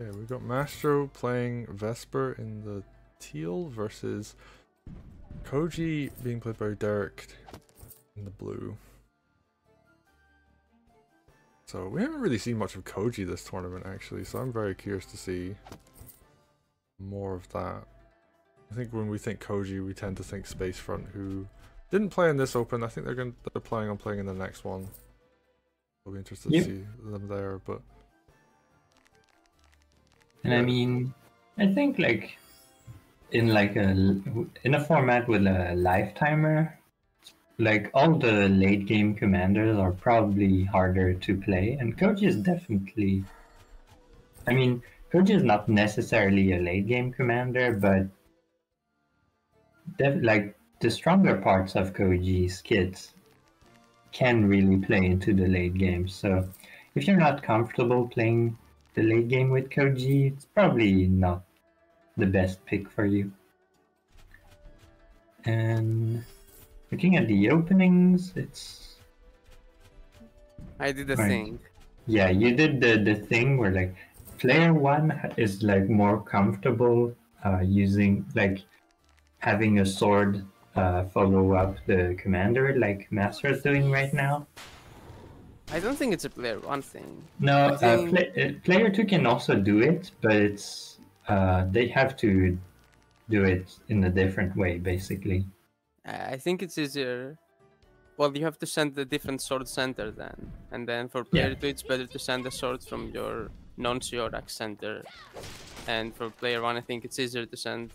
Okay, we've got Mastro playing Vesper in the teal versus Koji being played by Derrick in the blue. So we haven't really seen much of Koji this tournament actually, so I'm very curious to see more of that. I think when we think Koji, we tend to think Spacefront, who didn't play in this open. I think they're planning on playing in the next one. I'll be interested to see them there, but. And I mean, I think like in a format with a lifetimer, like all the late game commanders are probably harder to play, and Koji is definitely. I mean, Koji is not necessarily a late game commander, but like the stronger parts of Koji's kits can really play into the late game. So if you're not comfortable playing the late game with Koji, it's probably not the best pick for you. And looking at the openings, it's... I did the thing. Yeah, you did the thing where like player one is like more comfortable using like having a sword follow up the commander like Mastro is doing right now. I don't think it's a player one thing. No, player two can also do it, but it's they have to do it in a different way, basically. I think it's easier. Well, you have to send the different sword center then, and then for player two, it's better to send the sword from your non-Siorax center. And for player one, I think it's easier to send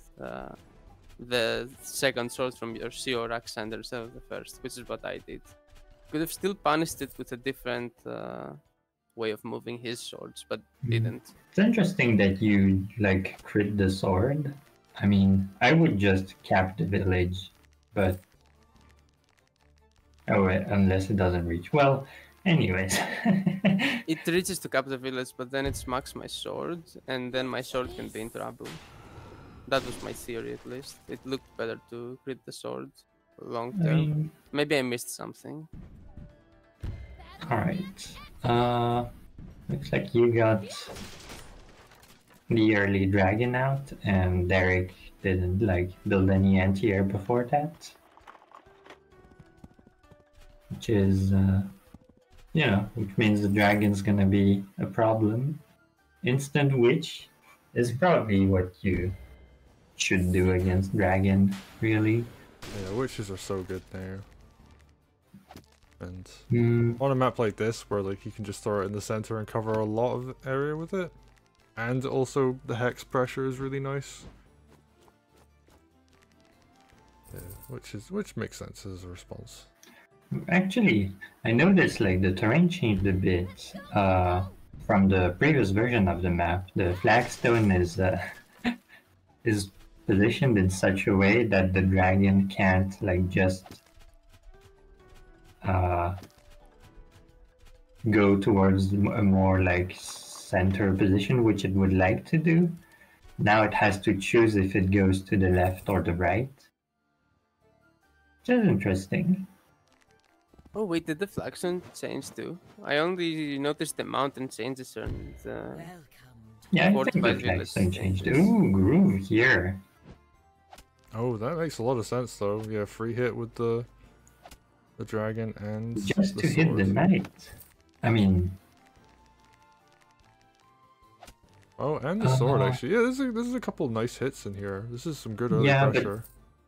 the second sword from your Siorax center instead of the first, which is what I did. Could have still punished it with a different way of moving his swords, but didn't. It's interesting that you like crit the sword. I mean, I would just cap the village, but oh, unless it doesn't reach. Well, anyways. It reaches to cap the village, but then it smacks my sword, and then my sword can be in trouble. That was my theory, at least. It looked better to crit the sword long term. Maybe I missed something. Alright. Looks like you got the early dragon out, and Derrick didn't like build any anti-air before that. Which is, you know, which means the dragon's gonna be a problem. Instant witch is probably what you should do against dragon, really. Yeah, witches are so good there. And on a map like this, where like you can just throw it in the center and cover a lot of area with it, and also the hex pressure is really nice. Yeah, which makes sense as a response. Actually, I noticed like the terrain changed a bit from the previous version of the map. The flagstone is positioned in such a way that the dragon can't like just go towards a more like center position, which it would like to do. Now it has to choose if it goes to the left or the right. Which is interesting. Oh wait, did the flagstone change too? I only noticed the mountain changes and yeah, I think the flagstone changed. Ooh, groove here. Oh, that makes a lot of sense though. Yeah, free hit with the dragon and just the to hit the knight. I mean, oh, and the sword actually. Yeah, this is a couple of nice hits in here. This is some good early pressure.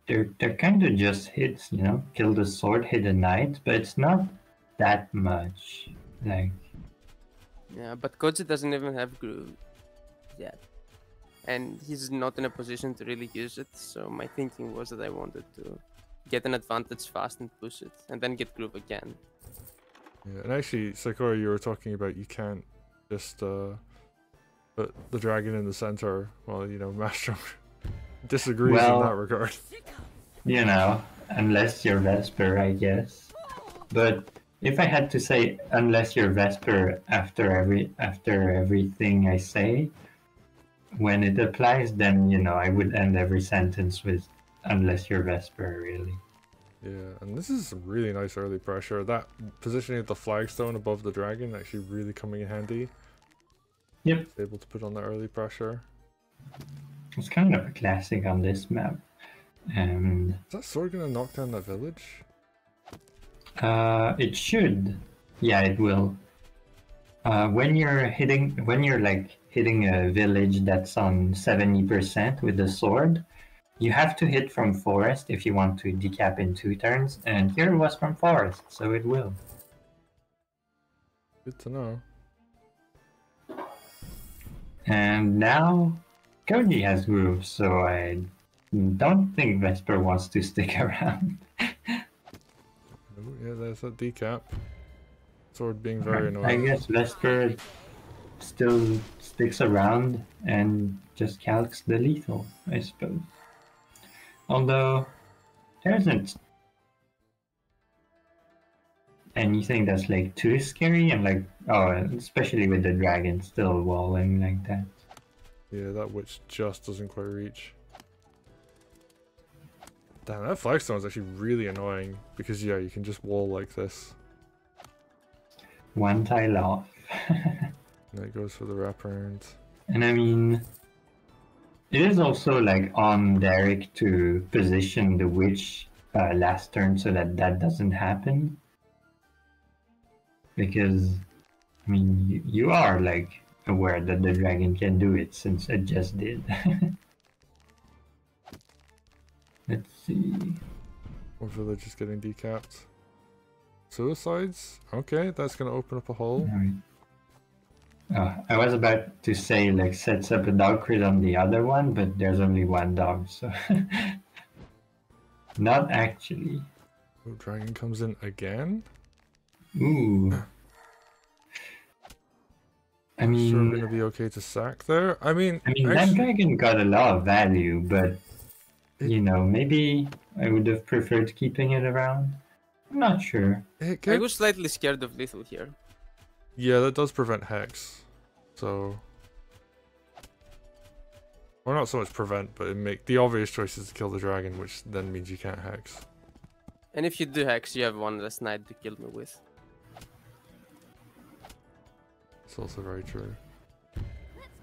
But they're kind of just hits, you know. Kill the sword, hit a knight, but it's not that much. Like, yeah, but Koji doesn't even have groove yet, and he's not in a position to really use it. So my thinking was that I wanted to get an advantage fast and push it, and then get groove again. Yeah, and actually, Saykoya, you were talking about you can't just put the dragon in the center. Well, you know, Mastro disagrees in that regard. You know, unless you're Vesper, I guess. But if I had to say unless you're Vesper after everything I say, when it applies, then, you know, I would end every sentence with unless you're Vesper, really. Yeah, and this is some really nice early pressure. That positioning of the flagstone above the dragon actually really coming in handy. Yep. Able to put on the early pressure. It's kind of a classic on this map. And Is that sword gonna knock down that village? it should. Yeah, it will. When you're like hitting a village that's on 70% with the sword, you have to hit from forest if you want to decap in 2 turns, and here it was from forest, so it will. Good to know. And now Koji has groove, so I don't think Vesper wants to stick around. Oh, yeah, there's that decap. Sword being very I annoying. guess Vesper still sticks around and just calcs the lethal, I suppose. Although there isn't anything that's like too scary, and like, oh, especially with the dragon still walling like that. Yeah, that witch just doesn't quite reach. Damn, that flagstone is actually really annoying because yeah, you can just wall like this. One tile off. And it goes for the wraparound. And I mean, it is also like on Derrick to position the witch last turn so that that doesn't happen. Because, I mean, you are like aware that the dragon can do it since it just did. Let's see. More village is getting decapped. Suicides? Okay, that's gonna open up a hole. Alright. I was about to say like sets up a dog crit on the other one, but there's only one dog, so not actually. Oh, dragon comes in again? Ooh. I mean, Sure gonna be okay to sack there? I mean that actually, dragon got a lot of value, but you know, maybe I would have preferred keeping it around. I'm not sure. it I gets... was slightly scared of lethal here. Yeah, that does prevent hex. So... Or not so much prevent, but it make the obvious choice is to kill the dragon, which then means you can't hex. And if you do hex, you have one less knight to kill me with. It's also very true.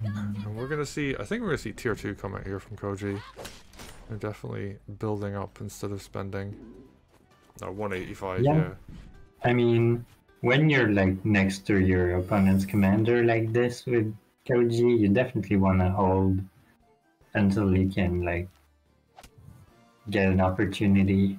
And we're gonna see, I think we're gonna see tier 2 come out here from Koji. They're definitely building up instead of spending. No, 185, yeah. I mean, when you're like next to your opponent's commander like this with Koji, you definitely want to hold until he can like get an opportunity.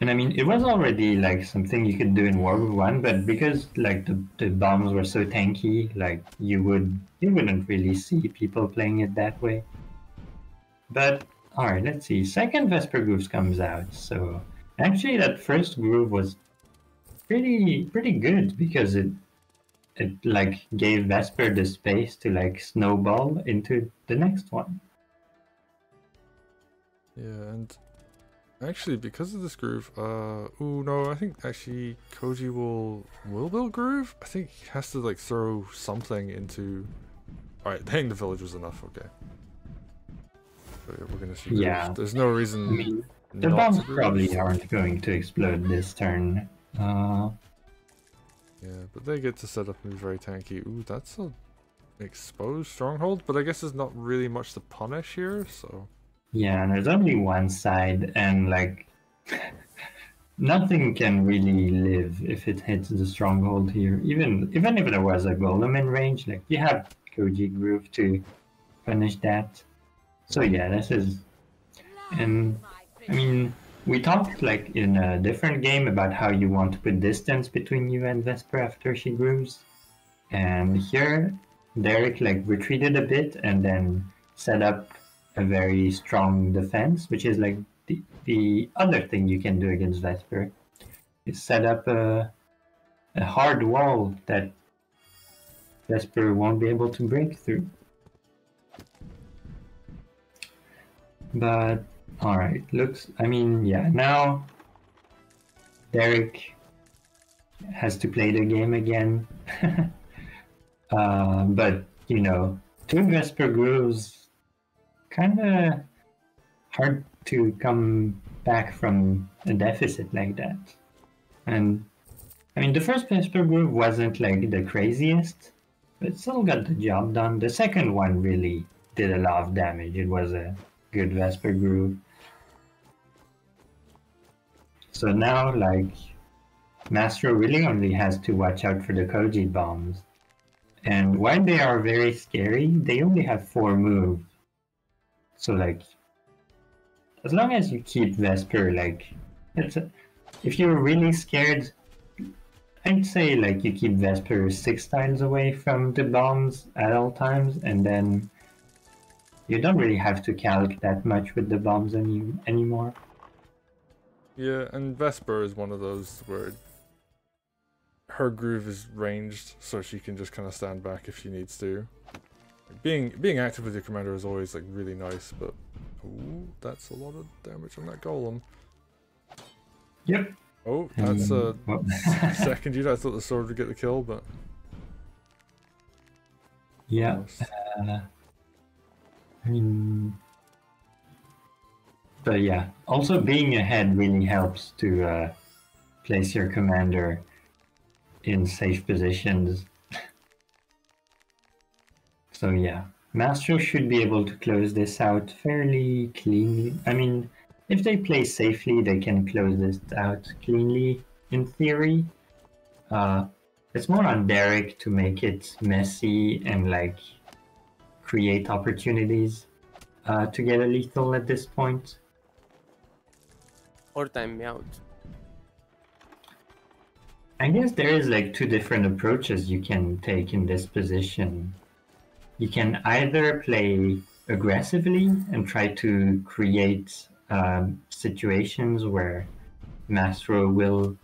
And I mean, it was already like something you could do in Wargroove 1, but because like the bombs were so tanky, like you wouldn't really see people playing it that way. But alright, let's see. Second Vesper Grooves comes out, so actually that first groove was pretty good because it like gave Vesper the space to like snowball into the next one. Yeah, and actually because of this groove, ooh no, I think actually Koji will build groove? I think he has to like throw something into... Alright, hitting the village was enough, okay. So yeah, we're gonna see grooves. Yeah. There's no reason... I mean, the not bombs to groove. probably aren't going to explode this turn. Yeah, but they get to set up and be very tanky. Ooh, that's a exposed stronghold, but I guess there's not really much to punish here, so... Yeah, and there's only one side, and like nothing can really live if it hits the stronghold here. Even if there was a golem in range, like you have Koji Groove to punish that. So yeah, this is, and I mean, we talked like in a different game about how you want to put distance between you and Vesper after she grooves, and here Derrick like retreated a bit and then set up a very strong defense, which is like the other thing you can do against Vesper, is set up a hard wall that Vesper won't be able to break through. But alright, looks, I mean, yeah, now Derrick has to play the game again. But, you know, 2 Vesper grooves, kind of hard to come back from a deficit like that. And I mean, the first Vesper groove wasn't like the craziest, but it still got the job done. The second one really did a lot of damage. It was a good Vesper groove. So now, like, Mastro really only has to watch out for the Koji bombs. And while they are very scary, they only have 4 moves. So, like, as long as you keep Vesper, like, if you're really scared, I'd say, like, you keep Vesper 6 tiles away from the bombs at all times, and then you don't really have to calc that much with the bombs anymore. Yeah, and Vesper is one of those where her groove is ranged, so she can just kind of stand back if she needs to. Like, being active with your commander is always like really nice, but ooh, that's a lot of damage on that golem. Yep. Oh, that's a second unit. I thought the sword would get the kill, but yeah. I mean, but yeah. Also, being ahead really helps to place your commander in safe positions. So yeah, Mastro should be able to close this out fairly cleanly. I mean, if they play safely, they can close this out cleanly, in theory. It's more on Derrick to make it messy and like create opportunities to get a lethal at this point. Or time me out. I guess there is like 2 different approaches you can take in this position. You can either play aggressively and try to create situations where Mastro will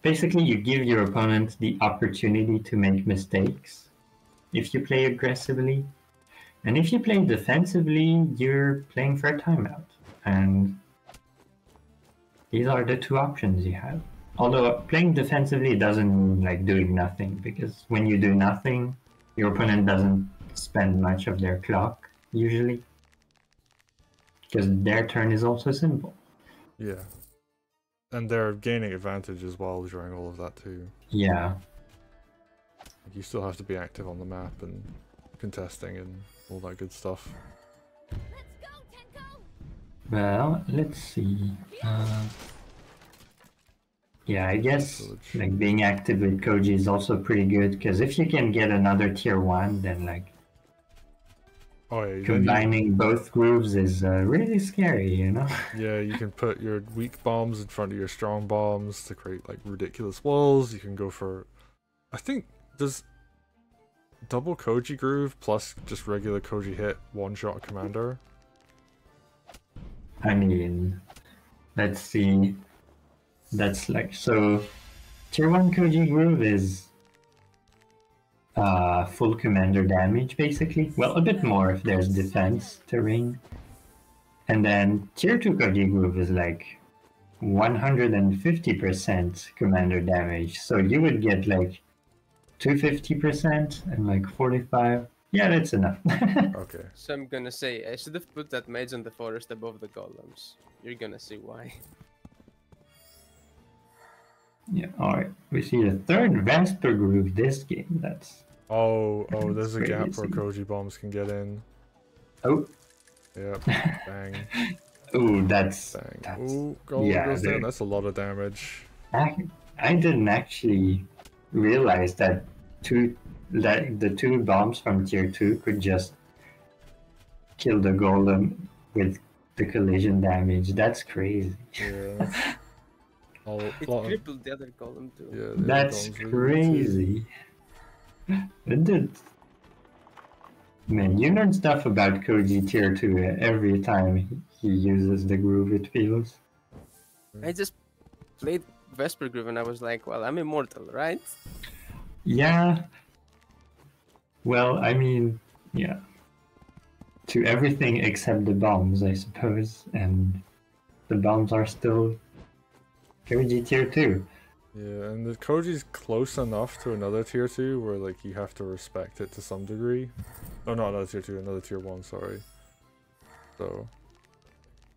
basically you give your opponent the opportunity to make mistakes if you play aggressively, and if you play defensively, you're playing for a timeout. And these are the 2 options you have. Although playing defensively doesn't mean like doing nothing, because when you do nothing, your opponent doesn't spend much of their clock usually, because their turn is also simple. yeah. And they're gaining advantage as well during all of that too. Yeah. Like, you still have to be active on the map and contesting and all that good stuff. Well, let's see. Yeah, I guess like being active with Koji is also pretty good, because if you can get another tier 1, then like Oh yeah, combining both grooves is really scary, you know? Yeah, you can put your weak bombs in front of your strong bombs to create like ridiculous walls. You can go for, I think, does double Koji groove plus just regular Koji hit one-shot commander? I mean, let's see. That's like, so tier 1 Koji groove is full commander damage basically. Well, a bit more if there's defense terrain. And then tier 2 Koji groove is like 150% commander damage. So you would get like 250% and like 45. Yeah, that's enough. Okay. So I'm gonna say, I should have put that mage on the forest above the golems. You're gonna see why. Yeah, alright. We see the 3rd Vesper groove this game. That's there's a gap where crazy. Koji bombs can get in. Oh. Yep. Bang. Ooh, that's Ooh, goes down. That's a lot of damage. I didn't actually realize that the 2 bombs from tier 2 could just kill the golem with the collision damage. That's crazy. Yeah. It crippled the other golem too. Yeah, that's crazy. Man, you learn stuff about Koji tier 2 every time he uses the groove, it feels. I just played Vesper Groove and I was like, well, I'm immortal, right? Yeah. Well, I mean, yeah. To everything except the bombs, I suppose. And the bombs are still Koji tier 2. Yeah, and the Koji's close enough to another tier 2 where like you have to respect it to some degree. Oh, not another tier 2, another tier 1, sorry. So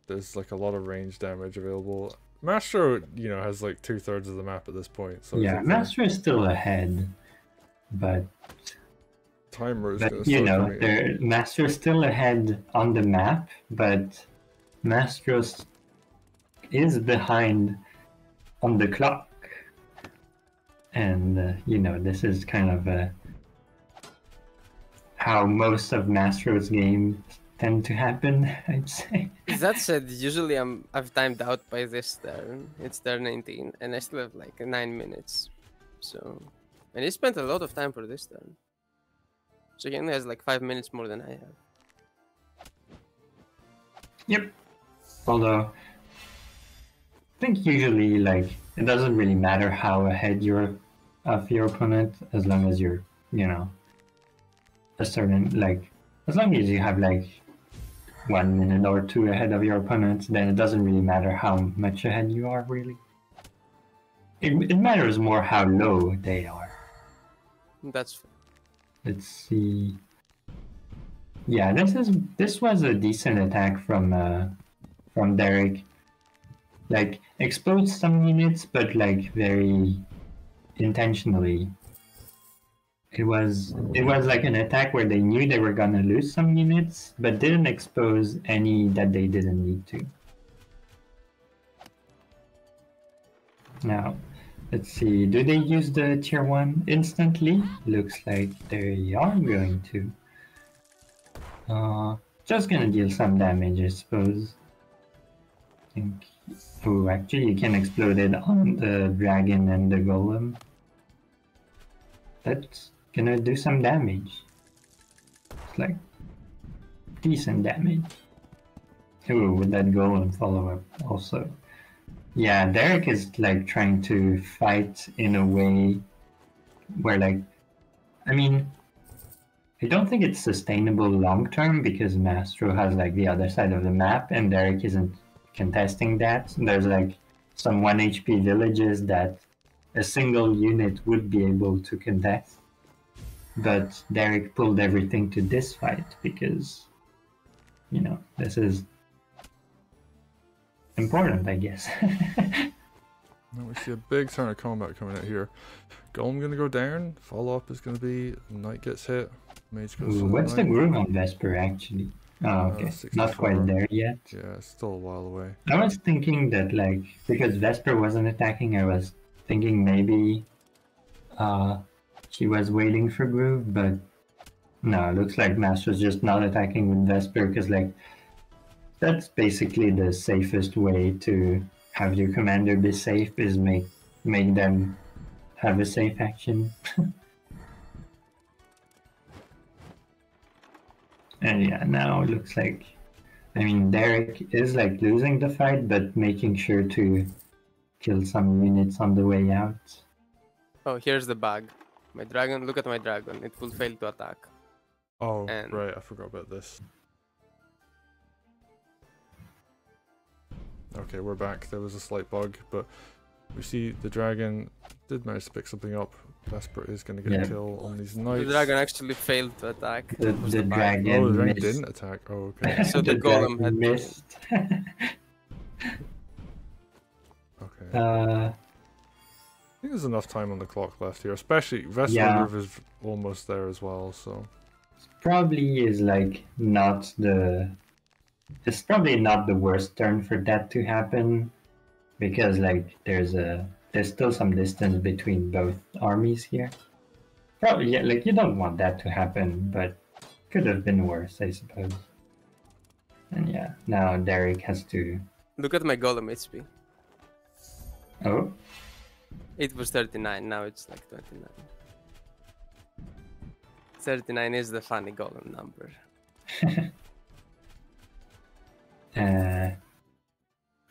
there's like a lot of range damage available. Mastro, you know, has like 2/3 of the map at this point. So yeah, Mastro is still ahead, but timer is going to you start know, coming in. Mastro is still ahead on the map, but Mastro is behind on the clock, and you know, this is kind of how most of Mastro's games tend to happen, I'd say. That said, usually I've timed out by this turn. It's turn 19, and I still have like 9 minutes. So, and he spent a lot of time for this turn. So he only has like 5 minutes more than I have. Yep. Although, I think usually like it doesn't really matter how ahead you're of your opponent as long as you're, you know, a certain like as long as you have like 1 minute or 2 ahead of your opponent, then it doesn't really matter how much ahead you are, really. It matters more how low they are. That's fair. Let's see. Yeah, this was a decent attack from Derrick. Like explodes some units, but like very intentionally. It was like an attack where they knew they were gonna lose some units, but didn't expose any that they didn't need to. Now, let's see. Do they use the tier 1 instantly? Looks like they are going to. Just gonna deal some damage, I suppose. I think. Oh, actually, you can explode it on the dragon and the golem. That's gonna do some damage. It's like decent damage. Ooh, with that golem follow-up also. Yeah, Derrick is like trying to fight in a way where like, I mean, I don't think it's sustainable long term because Mastro has like the other side of the map and Derrick isn't contesting that. There's like some 1 HP villages that a single unit would be able to contest. But Derrick pulled everything to this fight because, you know, this is important, I guess. Now we see a big turn of combat coming out here. Golem gonna go down. Follow up is gonna be Knight gets hit. Mage goes. Ooh, what's the groove on Vesper actually? Oh, okay, not quite there yet. Yeah, it's still a while away. I was thinking that like because Vesper wasn't attacking, I was thinking maybe she was waiting for groove, but no, it looks like Mastro's just not attacking with Vesper because like that's basically the safest way to have your commander be safe is make them have a safe action. And yeah, now it looks like, I mean, Derrick is like losing the fight, but making sure to kill some units on the way out. Oh, here's the bug. My dragon, look at my dragon. It will fail to attack. Oh, And- right, I forgot about this. Okay, we're back. There was a slight bug, but we see the dragon did manage to pick something up. Vesper is going to get a kill on these knights. The dragon actually failed to attack. The That was bug. dragon Oh, the dragon missed. didn't attack. Oh, okay. So the golem dragon had to- missed. Okay. I think there's enough time on the clock left here, especially Vesper Yeah. move is almost there as well, so. Probably is like not the. It's probably not the worst turn for that to happen, because like there's still some distance between both armies here. Probably yeah, like you don't want that to happen, but could have been worse, I suppose. And yeah, now Derrick has to. Look at my golem HP. Oh, It was 39, now it's like 29. 39 is the funny golem number.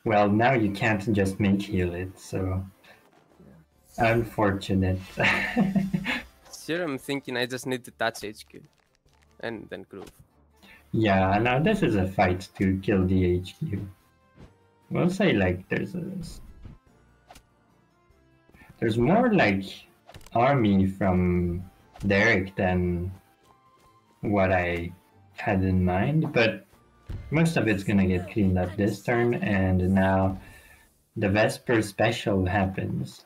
well, now you can't just make heal it, so unfortunate. Here I'm thinking I just need to touch HQ. And then groove. Yeah, now this is a fight to kill the HQ. We'll say like there's more like army from Derrick than what I had in mind, but most of it's gonna get cleaned up this turn, and now the Vesper special happens.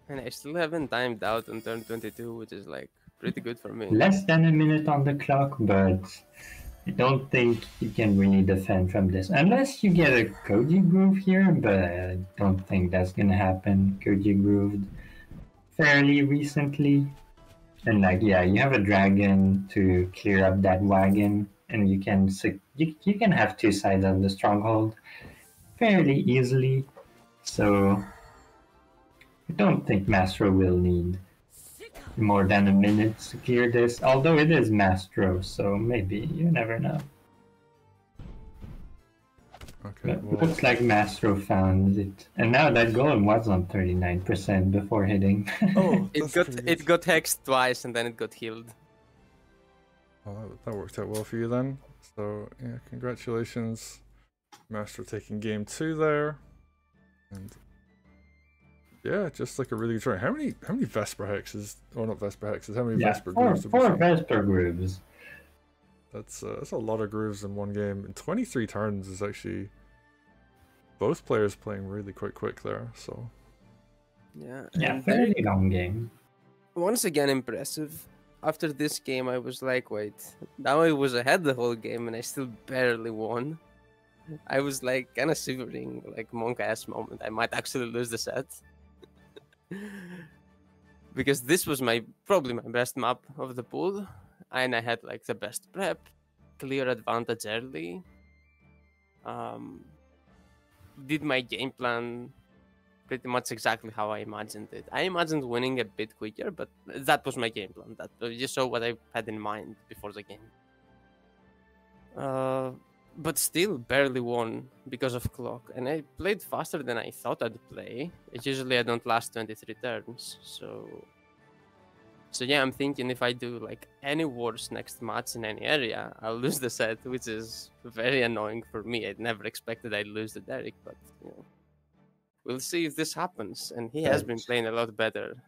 And I still haven't timed out on turn 22, which is like pretty good for me. Less than a minute on the clock, but I don't think you can really defend from this. Unless you get a Koji Groove here, but I don't think that's gonna happen. Koji Grooved fairly recently. And like, yeah, you have a dragon to clear up that wagon, and you can you can have two sides of the stronghold fairly easily. So I don't think Mastro will need more than a minute to clear this, although it is Mastro, so maybe, you never know. Okay, well, Looks like Mastro found it. And now that golem was on 39% before hitting. oh, It got hexed twice and then it got healed. well, that worked out well for you then. So yeah, congratulations, Mastro, taking game 2 there. And yeah, just like a really good try. How many Vesper hexes? Oh, not Vesper hexes. How many Vesper grooves? Four Vesper grooves. That's a lot of grooves in one game. And 23 turns is actually both players playing really quite quick there. So Yeah, very long game. Once again, impressive. After this game, I was like, wait, now I was ahead the whole game and I still barely won. I was like kind of shivering, like monk ass moment. I might actually lose the set. Because this was probably my best map of the pool, and I had like the best prep, clear advantage early. Did my game plan pretty much exactly how I imagined it. I imagined winning a bit quicker, but that was my game plan. That you saw what I had in mind before the game. But still barely won because of clock, and I played faster than I thought I'd play. Usually I don't last 23 turns, so yeah, I'm thinking if I do like any worse next match in any area, I'll lose the set, which is very annoying for me. I'd never expected I'd lose to Derrick, but you know, we'll see if this happens. And he has been playing a lot better